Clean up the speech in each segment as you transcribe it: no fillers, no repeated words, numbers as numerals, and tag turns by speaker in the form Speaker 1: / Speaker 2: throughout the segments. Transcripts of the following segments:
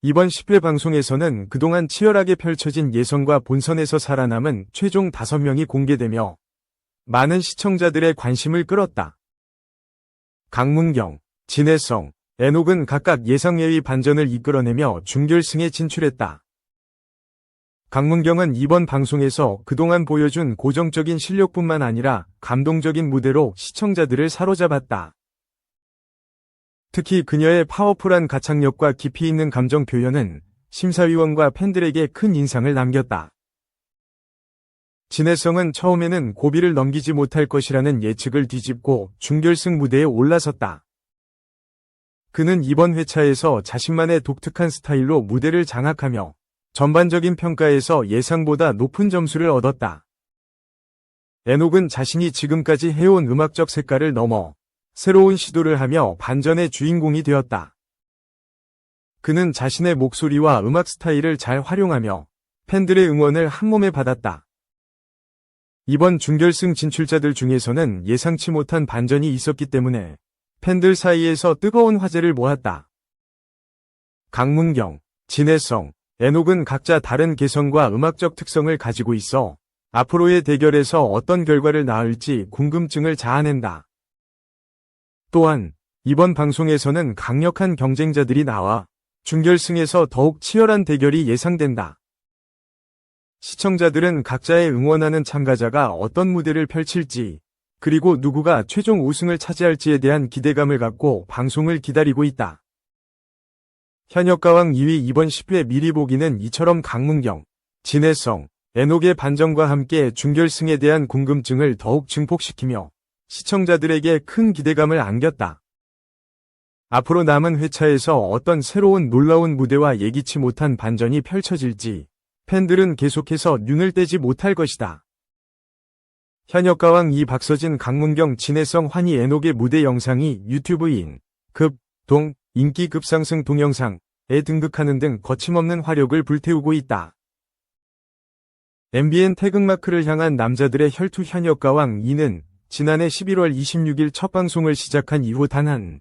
Speaker 1: 이번 10회 방송에서는 그동안 치열하게 펼쳐진 예선과 본선에서 살아남은 최종 5명이 공개되며 많은 시청자들의 관심을 끌었다. 강문경, 진해성, 엔옥은 각각 예상 예의 반전을 이끌어내며 준결승에 진출했다. 강문경은 이번 방송에서 그동안 보여준 고정적인 실력뿐만 아니라 감동적인 무대로 시청자들을 사로잡았다. 특히 그녀의 파워풀한 가창력과 깊이 있는 감정 표현은 심사위원과 팬들에게 큰 인상을 남겼다. 진해성은 처음에는 고비를 넘기지 못할 것이라는 예측을 뒤집고 준결승 무대에 올라섰다. 그는 이번 회차에서 자신만의 독특한 스타일로 무대를 장악하며 전반적인 평가에서 예상보다 높은 점수를 얻었다. 엔옥은 자신이 지금까지 해온 음악적 색깔을 넘어 새로운 시도를 하며 반전의 주인공이 되었다. 그는 자신의 목소리와 음악 스타일을 잘 활용하며 팬들의 응원을 한몸에 받았다. 이번 준결승 진출자들 중에서는 예상치 못한 반전이 있었기 때문에 팬들 사이에서 뜨거운 화제를 모았다. 강문경, 진해성, 엔옥은 각자 다른 개성과 음악적 특성을 가지고 있어 앞으로의 대결에서 어떤 결과를 낳을지 궁금증을 자아낸다. 또한 이번 방송에서는 강력한 경쟁자들이 나와 준결승에서 더욱 치열한 대결이 예상된다. 시청자들은 각자의 응원하는 참가자가 어떤 무대를 펼칠지, 그리고 누구가 최종 우승을 차지할지에 대한 기대감을 갖고 방송을 기다리고 있다. 현역가왕 2위 이번 10회 미리 보기는 이처럼 강문경, 진해성, 엔옥의 반전과 함께 준결승에 대한 궁금증을 더욱 증폭시키며 시청자들에게 큰 기대감을 안겼다. 앞으로 남은 회차에서 어떤 새로운 놀라운 무대와 예기치 못한 반전이 펼쳐질지 팬들은 계속해서 눈을 떼지 못할 것이다. 현역가왕 2 박서진, 강문경, 진해성, 환희, 엔옥의 무대 영상이 유튜브인 동 인기 급상승 동영상에 등극하는 등 거침없는 화력을 불태우고 있다. MBN 태극마크를 향한 남자들의 혈투 현역가왕 2는 지난해 11월 26일 첫 방송을 시작한 이후 단 한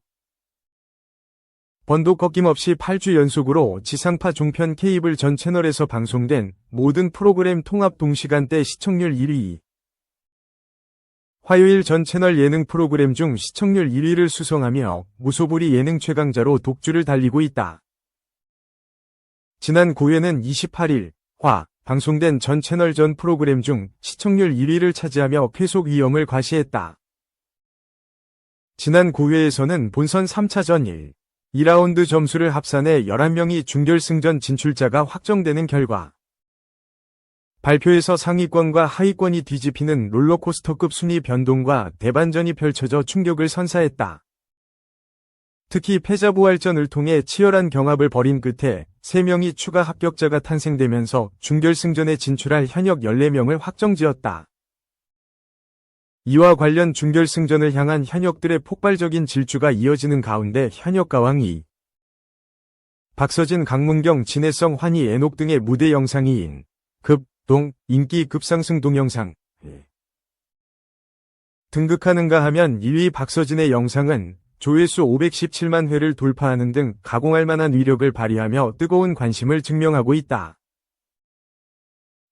Speaker 1: 번도 꺾임없이 8주 연속으로 지상파 종편 케이블 전 채널에서 방송된 모든 프로그램 통합 동시간대 시청률 1위. 화요일 전 채널 예능 프로그램 중 시청률 1위를 수성하며 무소불위 예능 최강자로 독주를 달리고 있다. 지난 9회는 28일 방송된 전 채널 전 프로그램 중 시청률 1위를 차지하며 쾌속 위험을 과시했다. 지난 9회에서는 본선 3차전 2라운드 점수를 합산해 11명이 준결승전 진출자가 확정되는 결과 발표에서 상위권과 하위권이 뒤집히는 롤러코스터급 순위 변동과 대반전이 펼쳐져 충격을 선사했다. 특히 패자부활전을 통해 치열한 경합을 벌인 끝에 3명이 추가 합격자가 탄생되면서 준결승전에 진출할 현역 14명을 확정지었다. 이와 관련 준결승전을 향한 현역들의 폭발적인 질주가 이어지는 가운데 현역가왕 2 박서진, 강문경, 진해성, 환희, 엔옥 등의 무대 영상이 동 인기 급상승 동영상 등극하는가 하면 1위 박서진의 영상은 조회수 517만 회를 돌파하는 등 가공할 만한 위력을 발휘하며 뜨거운 관심을 증명하고 있다.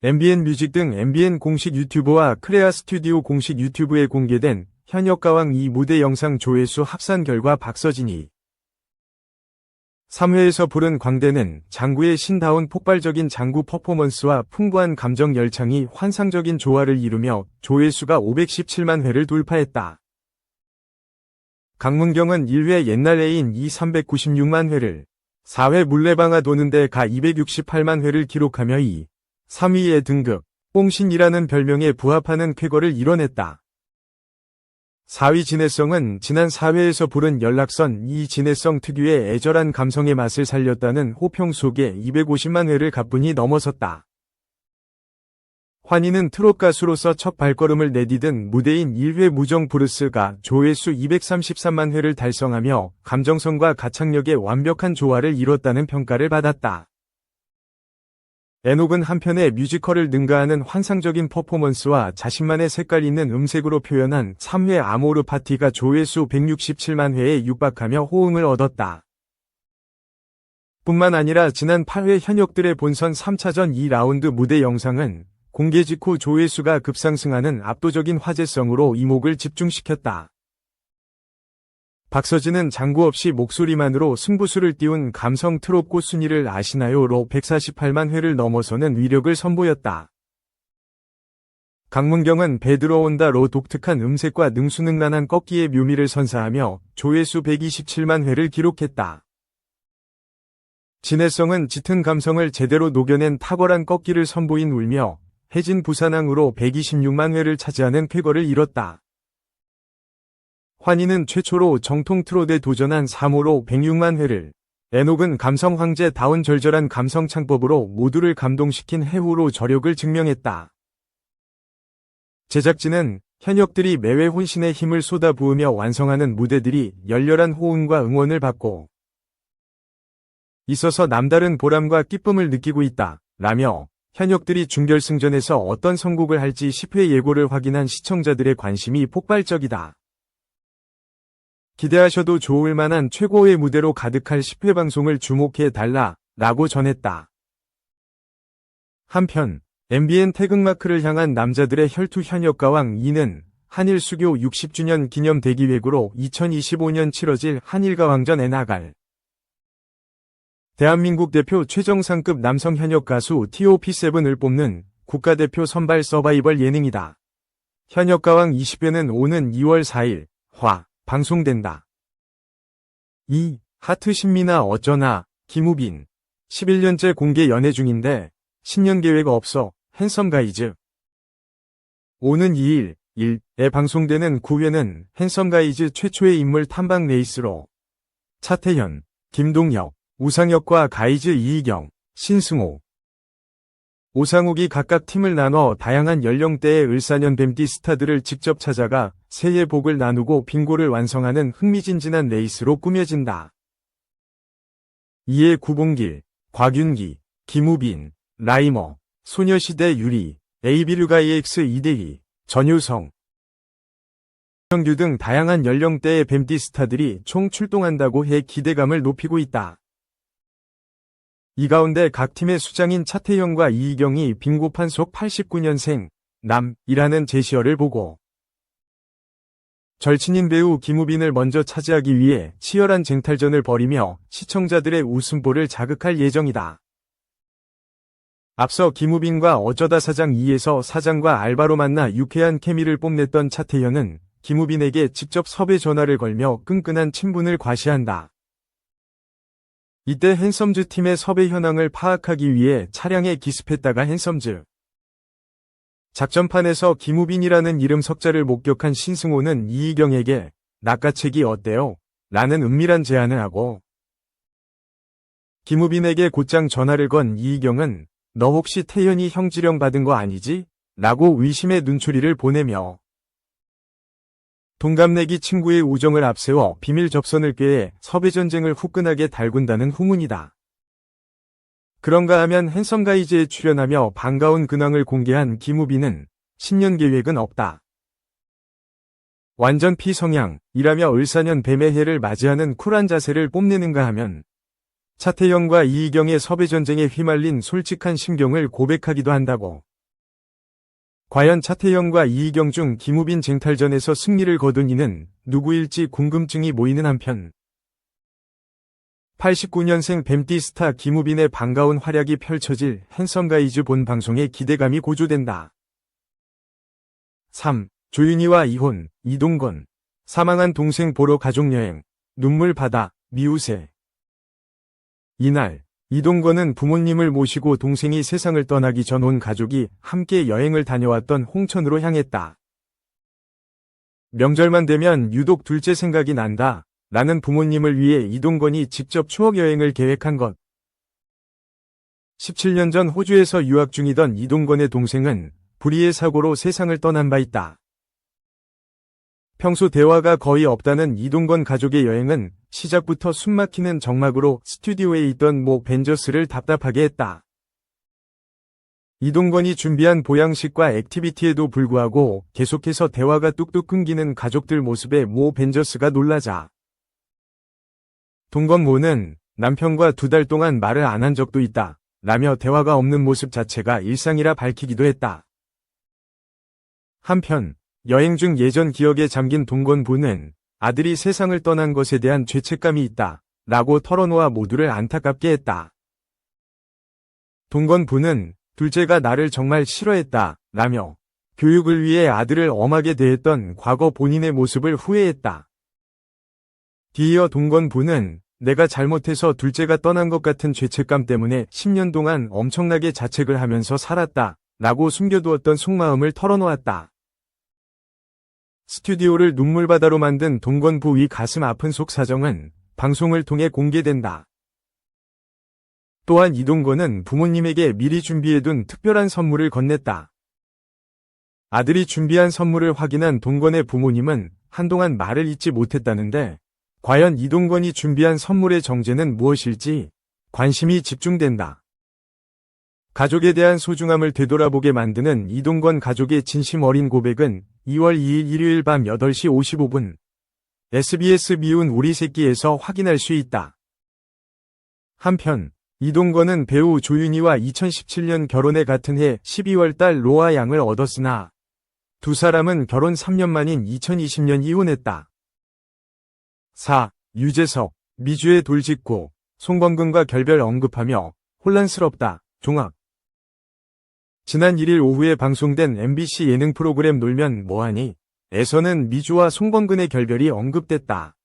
Speaker 1: MBN 뮤직 등 MBN 공식 유튜브와 크레아 스튜디오 공식 유튜브에 공개된 현역가왕 2 무대 영상 조회수 합산 결과 박서진이 3회에서 부른 광대는 장구의 신다운 폭발적인 장구 퍼포먼스와 풍부한 감정 열창이 환상적인 조화를 이루며 조회수가 517만 회를 돌파했다. 강문경은 1회 옛날 애인 396만 회를, 4회 물레방아 도는데 가 268만 회를 기록하며 3위에 등극, 뽕신이라는 별명에 부합하는 쾌거를 이뤄냈다. 4위 진해성은 지난 4회에서 부른 연락선 진해성 특유의 애절한 감성의 맛을 살렸다는 호평 속에 250만 회를 가뿐히 넘어섰다. 환희는 트롯 가수로서 첫 발걸음을 내디딘 무대인 1회 무정 브루스가 조회수 233만 회를 달성하며 감정선과 가창력의 완벽한 조화를 이뤘다는 평가를 받았다. 엔옥은 한편의 뮤지컬을 능가하는 환상적인 퍼포먼스와 자신만의 색깔 있는 음색으로 표현한 3회 아모르 파티가 조회수 167만 회에 육박하며 호응을 얻었다. 뿐만 아니라 지난 8회 현역들의 본선 3차전 2라운드 무대 영상은 공개 직후 조회수가 급상승하는 압도적인 화제성으로 이목을 집중시켰다. 박서진은 장구 없이 목소리만으로 승부수를 띄운 감성 트롯 꽃순이를 아시나요?로 148만 회를 넘어서는 위력을 선보였다. 강문경은 배 들어온다로 독특한 음색과 능수능란한 꺾기의 묘미를 선사하며 조회수 127만 회를 기록했다. 진해성은 짙은 감성을 제대로 녹여낸 탁월한 꺾기를 선보인 울며 해진 부산항으로 126만 회를 차지하는 쾌거를 이뤘다. 환희는 최초로 정통 트롯에 도전한 3호로 106만 회를, 애녹은 감성 황제다운 절절한 감성 창법으로 모두를 감동시킨 해후로 저력을 증명했다. 제작진은 현역들이 매회 혼신의 힘을 쏟아부으며 완성하는 무대들이 열렬한 호응과 응원을 받고 있어서 남다른 보람과 기쁨을 느끼고 있다. 라며 현역들이 준결승전에서 어떤 선곡을 할지 10회 예고를 확인한 시청자들의 관심이 폭발적이다. 기대하셔도 좋을 만한 최고의 무대로 가득할 10회 방송을 주목해 달라 라고 전했다. 한편 MBN 태극마크를 향한 남자들의 혈투 현역가왕 2는 한일 수교 60주년 기념 대기획으로 2025년 치러질 한일가왕전에 나갈 대한민국 대표 최정상급 남성 현역 가수 TOP7을 뽑는 국가대표 선발 서바이벌 예능이다. 현역가왕 20회는 오는 2월 4일 방송된다. 2. 하트 신미나 어쩌나 김우빈 11년째 공개 연애 중인데 신년 계획 없어 핸섬 가이즈. 오는 2일 1에 방송되는 9회는 핸섬 가이즈 최초의 인물 탐방 레이스로 차태현, 김동혁, 우상혁과 가이즈 이희경, 신승호, 오상욱이 각각 팀을 나눠 다양한 연령대의 을사년 뱀띠 스타들을 직접 찾아가 새해 복을 나누고 빙고를 완성하는 흥미진진한 레이스로 꾸며진다. 이에 구봉길, 곽윤기, 김우빈, 라이머, 소녀시대 유리, AB류가이X 이대희, 전효성, 정규 등 다양한 연령대의 뱀띠 스타들이 총 출동한다고 해 기대감을 높이고 있다. 이 가운데 각 팀의 수장인 차태현과 이희경이 빙고판 속 89년생 남이라는 제시어를 보고 절친인 배우 김우빈을 먼저 차지하기 위해 치열한 쟁탈전을 벌이며 시청자들의 웃음보를 자극할 예정이다. 앞서 김우빈과 어쩌다 사장 2에서 사장과 알바로 만나 유쾌한 케미를 뽐냈던 차태현은 김우빈에게 직접 섭외 전화를 걸며 끈끈한 친분을 과시한다. 이때 핸섬즈 팀의 섭외 현황을 파악하기 위해 차량에 기습했다가 핸섬즈 작전판에서 김우빈이라는 이름 석자를 목격한 신승호는 이희경에게 낚아채기 어때요? 라는 은밀한 제안을 하고 김우빈에게 곧장 전화를 건 이희경은 너 혹시 태연이 형 지령 받은 거 아니지? 라고 의심의 눈초리를 보내며 동갑내기 친구의 우정을 앞세워 비밀 접선을 꾀해 섭외 전쟁을 후끈하게 달군다는 후문이다. 그런가 하면 핸섬 가이즈에 출연하며 반가운 근황을 공개한 김우빈은 신년 계획은 없다. 완전 피성향이라며 을사년 뱀의 해를 맞이하는 쿨한 자세를 뽐내는가 하면 차태현과 이희경의 섭외 전쟁에 휘말린 솔직한 심경을 고백하기도 한다고. 과연 차태현과 이희경 중 김우빈 쟁탈전에서 승리를 거둔 이는 누구일지 궁금증이 모이는 한편 89년생 뱀띠 스타 김우빈의 반가운 활약이 펼쳐질 핸섬 가이즈 본 방송에 기대감이 고조된다. 3. 조윤희와 이혼, 이동건. 사망한 동생 보러 가족여행. 눈물 바다, 미우새. 이날 이동건은 부모님을 모시고 동생이 세상을 떠나기 전 온 가족이 함께 여행을 다녀왔던 홍천으로 향했다. 명절만 되면 유독 둘째 생각이 난다. 라는 부모님을 위해 이동건이 직접 추억여행을 계획한 것. 17년 전 호주에서 유학 중이던 이동건의 동생은 불의의 사고로 세상을 떠난 바 있다. 평소 대화가 거의 없다는 이동건 가족의 여행은 시작부터 숨막히는 정막으로 스튜디오에 있던 모 벤저스를 답답하게 했다. 이동건이 준비한 보양식과 액티비티에도 불구하고 계속해서 대화가 뚝뚝 끊기는 가족들 모습에 모 벤저스가 놀라자 동건 모는 남편과 2달 동안 말을 안 한 적도 있다. 라며 대화가 없는 모습 자체가 일상이라 밝히기도 했다. 한편 여행 중 예전 기억에 잠긴 동건부는 아들이 세상을 떠난 것에 대한 죄책감이 있다. 라고 털어놓아 모두를 안타깝게 했다. 동건부는 둘째가 나를 정말 싫어했다. 라며 교육을 위해 아들을 엄하게 대했던 과거 본인의 모습을 후회했다. 뒤이어 동건부는 내가 잘못해서 둘째가 떠난 것 같은 죄책감 때문에 10년 동안 엄청나게 자책을 하면서 살았다. 라고 숨겨두었던 속마음을 털어놓았다. 스튜디오를 눈물바다로 만든 동건부 위 가슴 아픈 속 사정은 방송을 통해 공개된다. 또한 이동건은 부모님에게 미리 준비해둔 특별한 선물을 건넸다. 아들이 준비한 선물을 확인한 동건의 부모님은 한동안 말을 잇지 못했다는데 과연 이동건이 준비한 선물의 정체는 무엇일지 관심이 집중된다. 가족에 대한 소중함을 되돌아보게 만드는 이동건 가족의 진심 어린 고백은 2월 2일 일요일 밤 8시 55분 SBS 미운 우리 새끼에서 확인할 수 있다. 한편 이동건은 배우 조윤희와 2017년 결혼해 같은 해 12월 달 로아 양을 얻었으나 두 사람은 결혼 3년 만인 2020년 이혼했다. 4. 유재석, 미주의 돌직구, 송범근과 결별 언급하며 혼란스럽다. 종합. 지난 1일 오후에 방송된 MBC 예능 프로그램 놀면 뭐하니? 에서는 미주와 송범근의 결별이 언급됐다.